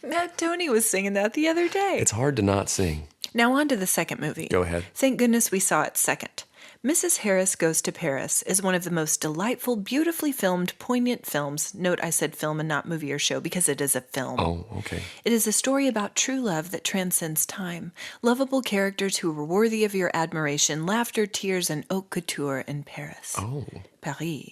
Matt Tony was singing that the other day. It's hard to not sing. Now on to the second movie. Go ahead. Thank goodness we saw it second. Mrs. Harris Goes to Paris is one of the most delightful, beautifully filmed, poignant films. Note I said film and not movie or show because it is a film. Oh, okay. It is a story about true love that transcends time. Lovable characters who were worthy of your admiration, laughter, tears, and haute couture in Paris. Oh. Paris.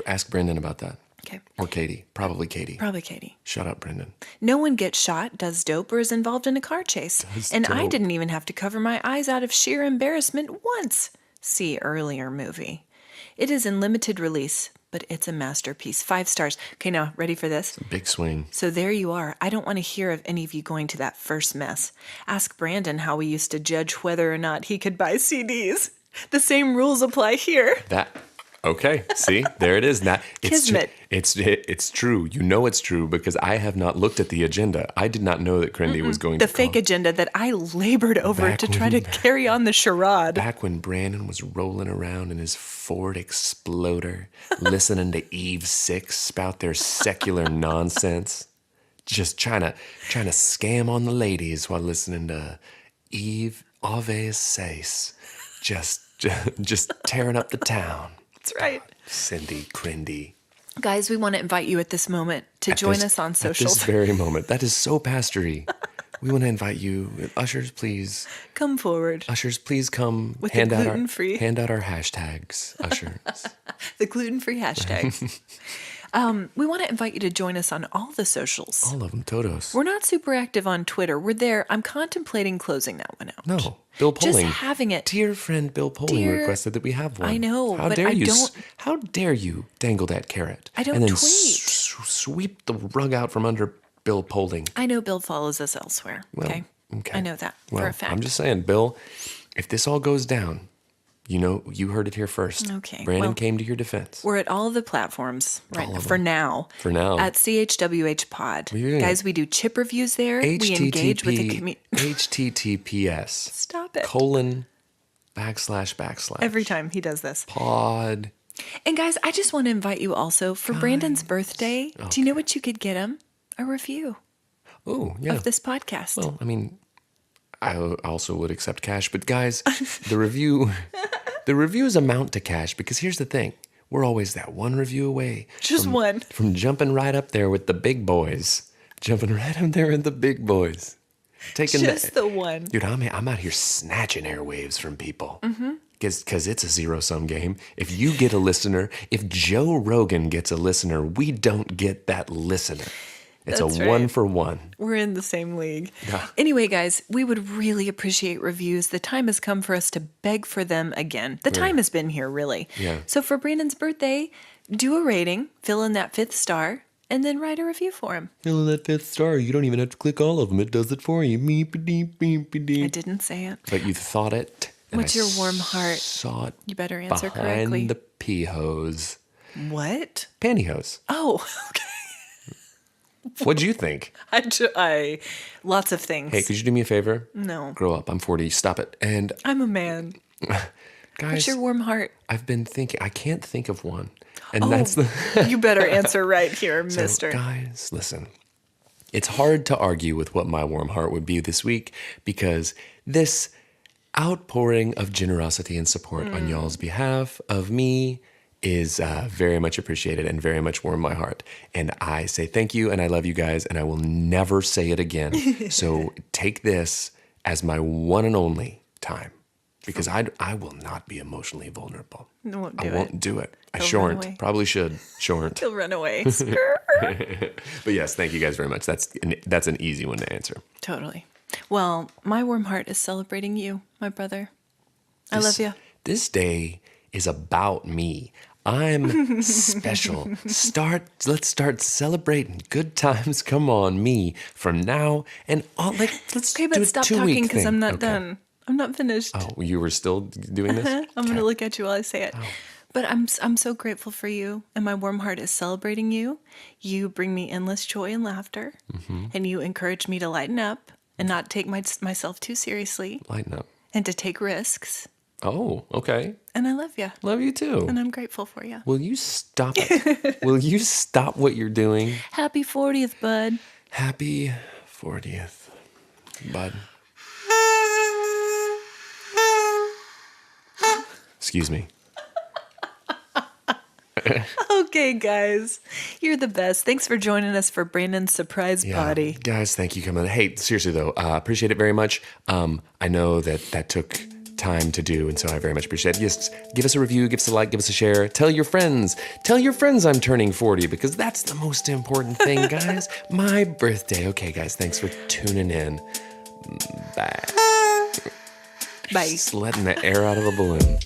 Ask Brendan about that. Okay. Or Katie. Probably Katie. Probably Katie. Shut up, Brendan. No one gets shot, does dope, or is involved in a car chase. I didn't even have to cover my eyes out of sheer embarrassment once. See earlier movie. It is in limited release, but it's a masterpiece. 5 stars. Okay, now, ready for this? It's a big swing. So there you are. I don't want to hear of any of you going to that first mess. Ask Brandon how we used to judge whether or not he could buy CDs. The same rules apply here. Okay, see, there it is. Now Kismet. It's true. You know it's true because I have not looked at the agenda. I did not know that Crindy was going to the fake agenda that I labored over to try to carry on the charade. Back when Brandon was rolling around in his Ford Exploder, listening to Eve 6 spout their secular nonsense, just trying to scam on the ladies while listening to Eve Ave Seis, just tearing up the town. That's right. Cindy, Crindy. Guys, we want to invite you at this moment to join us on socials. At this very moment. That is so pastory. We want to invite you. Ushers, please. Come forward. Ushers, please come. With the gluten-free. Hand out our hashtags, ushers. The gluten-free hashtags. We want to invite you to join us on all the socials. All of them, todos. We're not super active on Twitter. We're there. I'm contemplating closing that one out. No, Bill Poling. Just having it. Dear friend Bill Poling requested that we have one. I know, How dare you dangle that carrot? I don't and then tweet. Sweep the rug out from under Bill Poling. I know Bill follows us elsewhere. Okay. I know that for a fact. I'm just saying, Bill, if this all goes down, you heard it here first. Okay. Brandon came to your defense. We're at all of the platforms right now, for now. For now. At CHWH Pod. Guys, we do chip reviews there. We engage with the community. HTTPS. Stop it. // Every time he does this. Pod. And guys, I just want to invite you also for Brandon's birthday. Okay. Do you know what you could get him? A review. Oh, yeah. Of this podcast. Well, I mean, I also would accept cash, but guys, the reviews amount to cash because here's the thing. We're always that one review away. From jumping right up there with the big boys. Jumping right up there with the big boys. The one. Dude, I'm out here snatching airwaves from people. Mm-hmm. Because it's a zero-sum game. If you get a listener, if Joe Rogan gets a listener, we don't get that listener. It's That's a right. 1-for-1. We're in the same league. Yeah. Anyway, guys, we would really appreciate reviews. The time has come for us to beg for them again. The time has been here, really. Yeah. So for Brandon's birthday, do a rating, fill in that 5th star, and then write a review for him. Fill in that 5th star. You don't even have to click all of them. It does it for you. I didn't say it. But you thought it. What's your warm heart? Saw it. You better answer behind correctly. the pee hose. What? Pantyhose. Oh, okay. What'd you think? I lots of things. Hey, could you do me a favor? No. Grow up. I'm 40. Stop it. And I'm a man. guys, what's your warm heart? I've been thinking. I can't think of one. And that's the. You better answer right here, So, mister. guys, listen. It's hard to argue with what my warm heart would be this week because this outpouring of generosity and support on y'all's behalf of me is very much appreciated and very much warmed my heart. And I say thank you and I love you guys and I will never say it again. So take this as my one and only time because I will not be emotionally vulnerable. I won't do it. I He'll run shouldn't. away. Probably should. Shouldn't. He'll run away. But yes, thank you guys very much. That's an easy one to answer. Totally. Well, my warm heart is celebrating you, my brother. I love you. This day is about me. I'm special. Let's start celebrating good times. Come on, me from now and on. Let's Okay, do but a stop 2 talking week because thing. I'm not Okay. done. I'm not finished. Oh, you were still doing this? I'm going to look at you while I say it. But I'm so grateful for you, and my warm heart is celebrating you. You bring me endless joy and laughter, and you encourage me to lighten up and not take myself too seriously, Lighten up. and to take risks. Oh, okay. And I love you. Love you too. And I'm grateful for you. Will you stop it? Will you stop what you're doing? Happy 40th, bud. Happy 40th, bud. Excuse me. Okay, guys. You're the best. Thanks for joining us for Brandon's surprise party. Guys, thank you coming. Hey, seriously though, appreciate it very much. I know that took time to do, and so I very much appreciate it. Just give us a review, give us a like, give us a share. Tell your friends I'm turning 40 because that's the most important thing, guys. My birthday. Okay, guys, thanks for tuning in. Bye. Bye. Just letting the air out of a balloon.